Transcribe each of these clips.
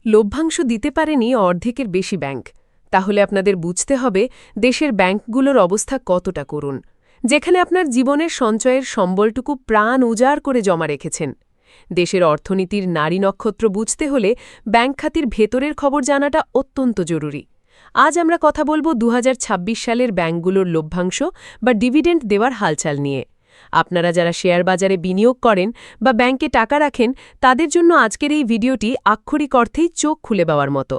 লভ্যাংশ দিতে পারেনি অর্ধেকের বেশি ব্যাংক। তাহলে আপনাদের বুঝতে হবে দেশের ব্যাংকগুলোর অবস্থা কতটা করুণ, যেখানে আপনার জীবনের সঞ্চয়ের সম্বলটুকু প্রাণ উজাড় করে জমা রেখেছেন। দেশের অর্থনীতির নারী নক্ষত্র বুঝতে হলে ব্যাংক খাতির ভেতরের খবর জানাটা অত্যন্ত জরুরি। আজ আমরা কথা বলবো ২০২৬ সালের ব্যাংকগুলোর লভ্যাংশ বা ডিভিডেন্ড দেওয়ার হালচাল নিয়ে। আপনারা যারা শেয়ার বাজারে বিনিয়োগ করেন বা ব্যাংকে টাকা রাখেন, তাদের জন্য আজকের এই ভিডিওটি আক্ষরিক অর্থেই চোখ খুলে পাওয়ার মতো।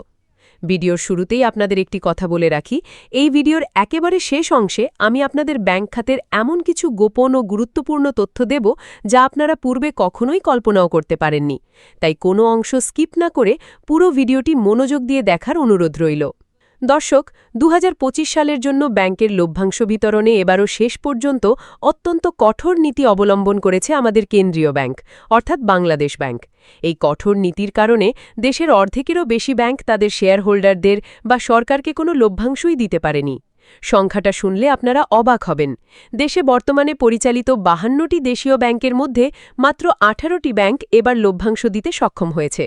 ভিডিওর শুরুতেই আপনাদের একটি কথা বলে রাখি, এই ভিডিওর একেবারে শেষ অংশে আমি আপনাদের ব্যাংক খাতের এমন কিছু গোপন ও গুরুত্বপূর্ণ তথ্য দেব যা আপনারা পূর্বে কখনোই কল্পনাও করতে পারেননি। তাই কোনো অংশ স্কিপ না করে পুরো ভিডিওটি মনোযোগ দিয়ে দেখার অনুরোধ রইল। দর্শক, ২০২৫ সালের জন্য ব্যাংকের লভ্যাংশ বিতরণে এবারও শেষ পর্যন্ত অত্যন্ত কঠোর নীতি অবলম্বন করেছে আমাদের কেন্দ্রীয় ব্যাংক, অর্থাৎ বাংলাদেশ ব্যাংক। এই কঠোর নীতির কারণে দেশের অর্ধেকেরও বেশি ব্যাংক তাদের শেয়ার হোল্ডারদের বা সরকারকে কোনো লভ্যাংশই দিতে পারেনি। সংখ্যাটা শুনলে আপনারা অবাক হবেন। দেশে বর্তমানে পরিচালিত ৫২টি দেশীয় ব্যাংকের মধ্যে মাত্র ১৮টি ব্যাংক এবার লভ্যাংশ দিতে সক্ষম হয়েছে।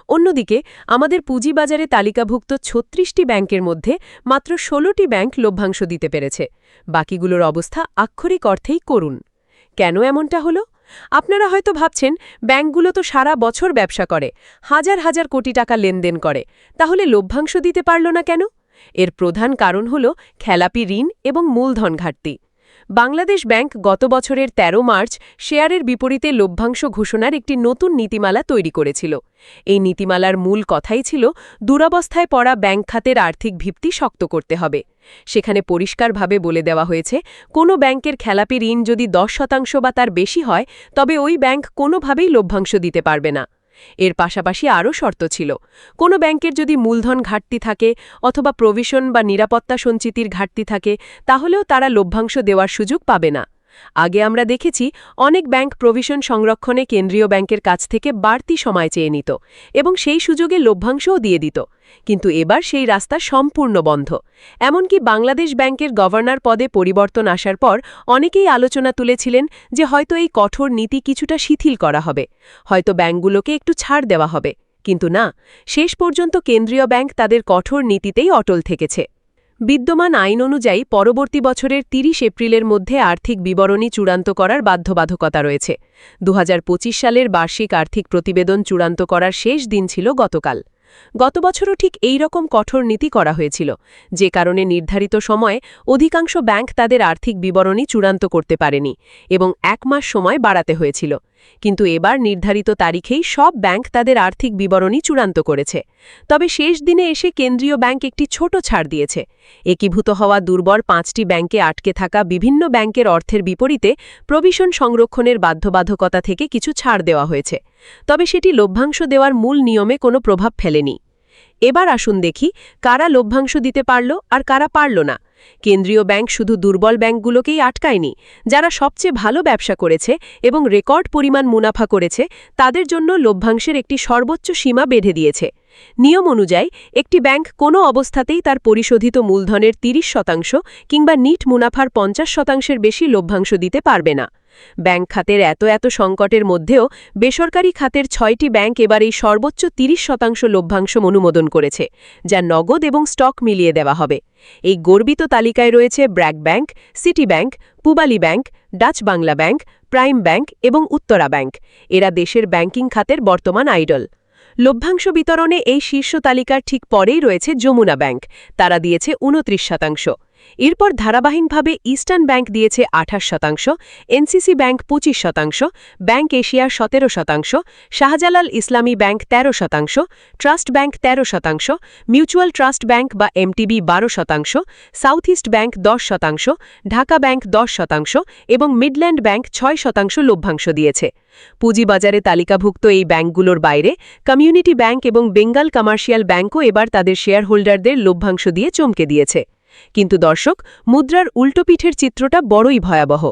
অন্যদিকে আমাদের পুঁজিবাজারে তালিকাভুক্ত ৩৬টি ব্যাংকের মধ্যে মাত্র ১৬টি ব্যাংক লভ্যাংশ দিতে পেরেছে। বাকিগুলোর অবস্থা আক্ষরিক অর্থেই করুণ। কেন এমনটা হলো? আপনারা হয়তো ভাবছেন, ব্যাংকগুলো তো সারা বছর ব্যবসা করে, হাজার হাজার কোটি টাকা লেনদেন করে, তাহলে লভ্যাংশ দিতে পারল না কেন? এর প্রধান কারণ হল খেলাপি ঋণ এবং মূলধন ঘাটতি। বাংলাদেশ ব্যাংক গত বছরের ১৩ মার্চ শেয়ারের বিপরীতে লভ্যাংশ ঘোষণার একটি নতুন নীতিমালা তৈরি করেছিল। এই নীতিমালার মূল কথাই ছিল দুরবস্থায় পড়া ব্যাংক খাতের আর্থিক ভিত্তি শক্ত করতে হবে। সেখানে পরিষ্কারভাবে বলে দেওয়া হয়েছে, কোনো ব্যাংকের খেলাপি ঋণ যদি ১০% বা তার বেশি হয়, তবে ওই ব্যাংক কোনোভাবেই লভ্যাংশ দিতে পারবে না। এর পাশাপাশি আরও শর্ত ছিল, কোনো ব্যাংকের যদি মূলধন ঘাটতি থাকে অথবা প্রভিশন বা নিরাপত্তা সঞ্চিতির ঘাটতি থাকে, তাহলেও তারা লভ্যাংশ দেওয়ার সুযোগ পাবে না। আগে আমরা দেখেছি অনেক ব্যাংক প্রভিশন সংরক্ষণে কেন্দ্রীয় ব্যাংকের কাছ থেকে বাড়তি সময় চেয়ে নিত এবং সেই সুযোগে লভ্যাংশও দিয়ে দিত। কিন্তু এবার সেই রাস্তা সম্পূর্ণ বন্ধ। এমনকি বাংলাদেশ ব্যাংকের গভর্নর পদে পরিবর্তন আসার পর অনেকেই আলোচনা তুলেছিলেন যে হয়তো এই কঠোর নীতি কিছুটা শিথিল করা হবে, হয়তো ব্যাংকগুলোকে একটু ছাড় দেওয়া হবে। কিন্তু না, শেষ পর্যন্ত কেন্দ্রীয় ব্যাংক তাদের কঠোর নীতিতেই অটল থেকেছে। বিদ্যমান আইন অনুযায়ী পরবর্তী বছরের ৩০ এপ্রিলের মধ্যে আর্থিক বিবরণী চূড়ান্ত করার বাধ্যবাধকতা রয়েছে। ২০২৫ সালের বার্ষিক আর্থিক প্রতিবেদন চূড়ান্ত করার শেষ দিন ছিল গতকাল। গত বছরও ঠিক এই রকম কঠোর নীতি করা হয়েছিল, যে কারণে নির্ধারিত সময়ে অধিকাংশ ব্যাংক তাদের আর্থিক বিবরণী চূড়ান্ত করতে পারেনি এবং ১ মাস সময় বাড়াতে হয়েছিল। কিন্তু এবার নির্ধারিত তারিখেই সব ব্যাংক তাদের আর্থিক বিবরণী চূড়ান্ত করেছে। তবে শেষ দিনে এসে কেন্দ্রীয় ব্যাংক একটি ছোট ছাড় দিয়েছে। একীভূত হওয়া দুর্বল ৫টি ব্যাংকে আটকে থাকা বিভিন্ন ব্যাংকের অর্থের বিপরীতে প্রভিশন সংরক্ষণের বাধ্যবাধকতা থেকে কিছু ছাড় দেওয়া হয়েছে। তবে সেটি লভ্যাংশ দেওয়ার মূল নিয়মে কোনো প্রভাব ফেলেনি। এবার আসুন দেখি কারা লভ্যাংশ দিতে পারল আর কারা পারল না। কেন্দ্রীয় ব্যাংক শুধু দুর্বল ব্যাংকগুলোকেই আটকায়নি। যারা সবচেয়ে ভালো ব্যবসা করেছে এবং রেকর্ড পরিমাণ মুনাফা করেছে, তাদের জন্য লভ্যাংশের একটি সর্বোচ্চ সীমা বেঁধে দিয়েছে। নিয়ম অনুযায়ী একটি ব্যাংক কোনো অবস্থাতেই তার পরিশোধিত মূলধনের ৩০% কিংবা নিট মুনাফার ৫০%-এর বেশি লভ্যাংশ দিতে পারবে না। ব্যাংক খাতের এত সংকটের মধ্যেও বেসরকারি খাতের ৬টি ব্যাংক এবার এই সর্বোচ্চ ৩০% লভ্যাংশ অনুমোদন করেছে, যা নগদ এবং স্টক মিলিয়ে দেওয়া হবে। এই গর্বিত তালিকায় রয়েছে BRAC bank, city bank, Pubali bank, Dutch Bangla bank, prime bank এবং উত্তরা ব্যাংক। এরা দেশের ব্যাংকিং খাতের বর্তমান আইডল। লভ্যাংশ বিতরণে এই শীর্ষ তালিকার ঠিক পরেই রয়েছে যমুনা ব্যাংক, তারা দিয়েছে ২৯%। এরপর ধারাবাহিকভাবে ইস্টার্ন ব্যাংক দিয়েছে ২৮%, এনসিসি ব্যাংক ২৫%, ব্যাংক এশিয়ার ১৭%, Shahjalal Islami Bank ১৩%, Trust Bank ১৩%, Mutual Trust Bank বা MTB ১২%, South East Bank ১০%, Dhaka Bank ১০% এবং মিডল্যান্ড ব্যাংক ৬% লভ্যাংশ দিয়েছে। পুঁজিবাজারে তালিকাভুক্ত এই ব্যাংকগুলোর বাইরে কমিউনিটি ব্যাংক এবং বেঙ্গল কমার্শিয়াল ব্যাংকও এবার তাদের শেয়ার হোল্ডারদের লভ্যাংশ দিয়ে চমকে দিয়েছে। কিন্তু দর্শক, মুদ্রার উল্টোপিঠের চিত্রটা বড়ই ভয়াবহ।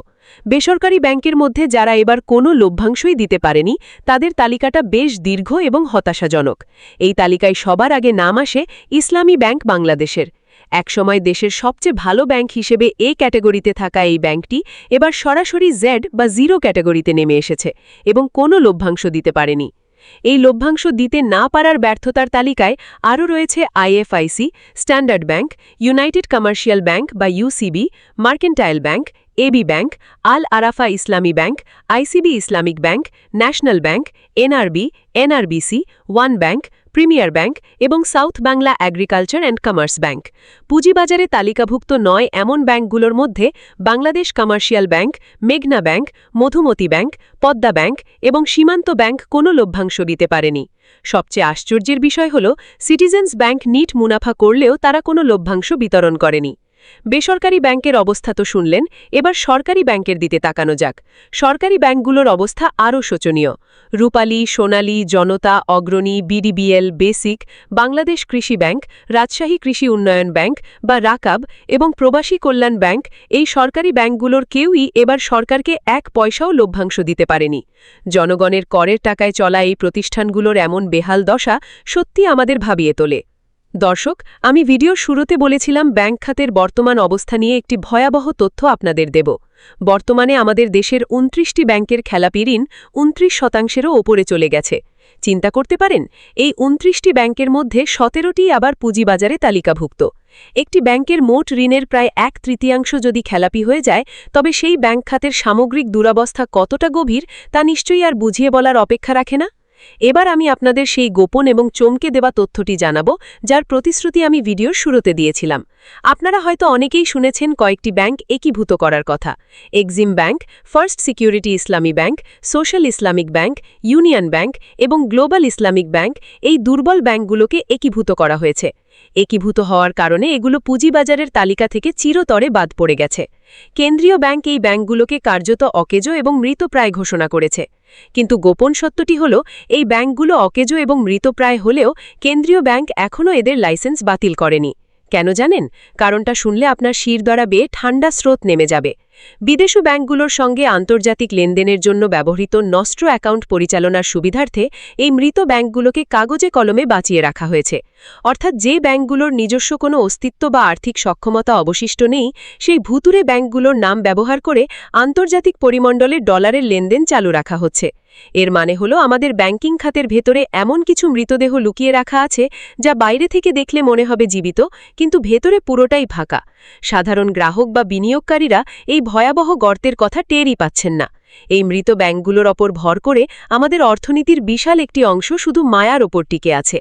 বেসরকারি ব্যাংকের মধ্যে যারা এবার কোনো লভ্যাংশই দিতে পারেনি, তাদের তালিকাটা বেশ দীর্ঘ এবং হতাশাজনক। এই তালিকায় সবার আগে নাম আসে ইসলামী ব্যাংক বাংলাদেশের। একসময় দেশের সবচেয়ে ভালো ব্যাংক হিসেবে এ ক্যাটাগরিতে থাকা এই ব্যাংকটি এবার সরাসরি জেড বা জিরো ক্যাটাগরিতে নেমে এসেছে এবং কোনো লভ্যাংশ দিতে পারেনি। এই লভ্যাংশ দিতে না পারার ব্যর্থতার তালিকায় আরও রয়েছে IFIC, Standard Bank, United Commercial Bank বা UCB, Mercantile Bank, AB Bank, Al Arafah Islami Bank, ICB Islamic Bank, National Bank, NRB, NRBC, One Bank, Premier Bank এবং South Bangla Agriculture and Commerce Bank. পুঁজিবাজারে তালিকাভুক্ত নয় এমন ব্যাংকগুলোর মধ্যে বাংলাদেশ কমার্শিয়াল ব্যাংক, মেঘনা Bank, Madhumati Bank, Padma Bank এবং সীমান্ত ব্যাংক কোনো লভ্যাংশ দিতে পারেনি। সবচেয়ে আশ্চর্যের বিষয় হল সিটিজেন্স ব্যাংক নিট মুনাফা করলেও তারা কোনো লভ্যাংশ বিতরণ করেনি। বেসরকারি ব্যাংকের অবস্থা তো শুনলেন, এবার সরকারি ব্যাংকের দিকে তাকানো যাক। সরকারি ব্যাংকগুলোর অবস্থা আরও শোচনীয়। রূপালী, সোনালী, জনতা, অগ্রণী, বিডিবিএল, বেসিক, বাংলাদেশ কৃষি ব্যাংক, রাজশাহী কৃষি উন্নয়ন ব্যাংক বা রাকাব এবং প্রবাসী কল্যাণ ব্যাংক, এই সরকারি ব্যাংকগুলোর কেউই এবার সরকারকে এক পয়সাও লভ্যাংশ দিতে পারেনি। জনগণের করের টাকায় চলা এই প্রতিষ্ঠানগুলোর এমন বেহাল দশা সত্যি আমাদের ভাবিয়ে তোলে। দর্শক, আমি ভিডিওর শুরুতে বলেছিলাম ব্যাংক খাতের বর্তমান অবস্থা নিয়ে একটি ভয়াবহ তথ্য আপনাদের দেব। বর্তমানে আমাদের দেশের ২৯টি ব্যাংকের খেলাপি ঋণ ২৯%-এরও ওপরে চলে গেছে। চিন্তা করতে পারেন, এই ২৯টি ব্যাংকের মধ্যে ১৭টি আবার পুঁজিবাজারে তালিকাভুক্ত। একটি ব্যাংকের মোট ঋণের প্রায় ১/৩ যদি খেলাপি হয়ে যায়, তবে সেই ব্যাংক খাতের সামগ্রিক দুরবস্থা কতটা গভীর তা নিশ্চয়ই আর বুঝিয়ে বলার অপেক্ষা রাখে না। এবার আমি আপনাদের সেই গোপন এবং চমকে দেওয়া তথ্যটি জানাব, যার প্রতিশ্রুতি আমি ভিডিওর শুরুতে দিয়েছিলাম। আপনারা হয়তো অনেকেই শুনেছেন কয়েকটি ব্যাংক একীভূত করার কথা। এক্সিম ব্যাংক, ফার্স্ট সিকিউরিটি ইসলামী bank, social Islamic bank, union bank এবং গ্লোবাল ইসলামিক ব্যাংক, এই দুর্বল ব্যাংকগুলোকে একীভূত করা হয়েছে। একীভূত হওয়ার কারণে এগুলো পুঁজিবাজারের তালিকা থেকে চিরতরে বাদ পড়ে গেছে। কেন্দ্রীয় ব্যাংক এই ব্যাংকগুলোকে কার্যত অকেজো এবং মৃতপ্রায় ঘোষণা করেছে। কিন্তু গোপন সত্যটি হল, এই ব্যাংকগুলো অকেজো এবং মৃতপ্রায় হলেও কেন্দ্রীয় ব্যাংক এখনও এদের লাইসেন্স বাতিল করেনি। কেন জানেন? কারণটা শুনলে আপনার শিরদাঁড়া বেয়ে ঠান্ডা স্রোত নেমে যাবে। বিদেশি ব্যাংকগুলোর সঙ্গে আন্তর্জাতিক লেনদেনের জন্য ব্যবহৃত নস্ট্র অ্যাকাউন্ট পরিচালনার সুবিধার্থে এই মৃত ব্যাংকগুলোকে কাগজে কলমে বাঁচিয়ে রাখা হয়েছে। অর্থাৎ যে ব্যাংকগুলোর নিজস্ব কোনো অস্তিত্ব বা আর্থিক সক্ষমতা অবশিষ্ট নেই, সেই ভুতুরে ব্যাংকগুলোর নাম ব্যবহার করে আন্তর্জাতিক পরিমণ্ডলে ডলারের লেনদেন চালু রাখা হচ্ছে। এর মানে হলো আমাদের ব্যাংকিং খাতের ভেতরে এমন কিছু মৃতদেহ লুকিয়ে রাখা আছে, যা বাইরে থেকে দেখলে মনে হবে জীবিত, কিন্তু ভেতরে পুরোটাই ফাঁকা। সাধারণ গ্রাহক বা বিনিয়োগকারীরা এই ভয়াবহ গর্তের কথা টেরই পাচ্ছেন না। এই মৃত ব্যাংকগুলোর ওপর ভর করে আমাদের অর্থনীতির বিশাল একটি অংশ শুধু মায়ার ওপর টিকে আছে।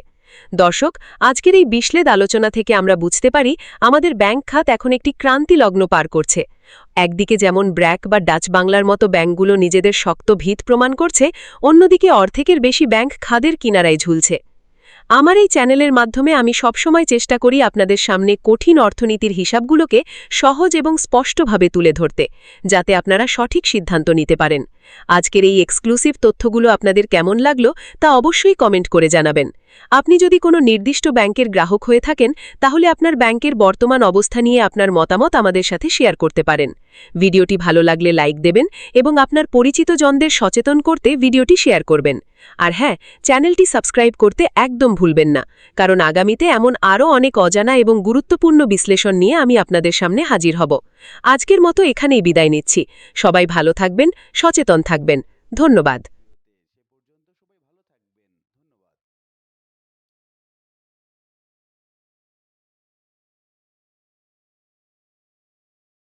দর্শক, আজকের এই বিশদ আলোচনা থেকে আমরা বুঝতে পারি আমাদের ব্যাংক খাত এখন একটি ক্রান্তি লগ্ন পার করছে। একদিকে যেমন ব্র্যাক বা ডাচ বাংলার মতো ব্যাংকগুলো নিজেদের শক্ত ভিত প্রমাণ করছে, অন্যদিকে অর্ধেকের বেশি ব্যাংক খাদের কিনারায় ঝুলছে। আমার এই চ্যানেলের মাধ্যমে আমি সবসময় চেষ্টা করি আপনাদের সামনে কঠিন অর্থনীতির হিসাবগুলোকে সহজ এবং স্পষ্টভাবে তুলে ধরতে, যাতে আপনারা সঠিক সিদ্ধান্ত নিতে পারেন। আজকের এই এক্সক্লুসিভ তথ্যগুলো আপনাদের কেমন লাগলো তা অবশ্যই কমেন্ট করে জানাবেন। আপনি যদি কোনো নির্দিষ্ট ব্যাংকের গ্রাহক হয়ে থাকেন, তাহলে আপনার ব্যাংকের বর্তমান অবস্থা নিয়ে আপনার মতামত আমাদের সাথে শেয়ার করতে পারেন। ভিডিওটি ভালো লাগলে লাইক দেবেন এবং আপনার পরিচিত জনদের সচেতন করতে ভিডিওটি শেয়ার করবেন। আর হ্যাঁ, চ্যানেলটি সাবস্ক্রাইব করতে একদম ভুলবেন না, কারণ আগামীতে এমন আরও অনেক অজানা এবং গুরুত্বপূর্ণ বিশ্লেষণ নিয়ে আমি আপনাদের সামনে হাজির হব। আজকের মতো এখানেই বিদায় নিচ্ছি। সবাই ভালো থাকবেন, সচেতন থাকবেন। ধন্যবাদ।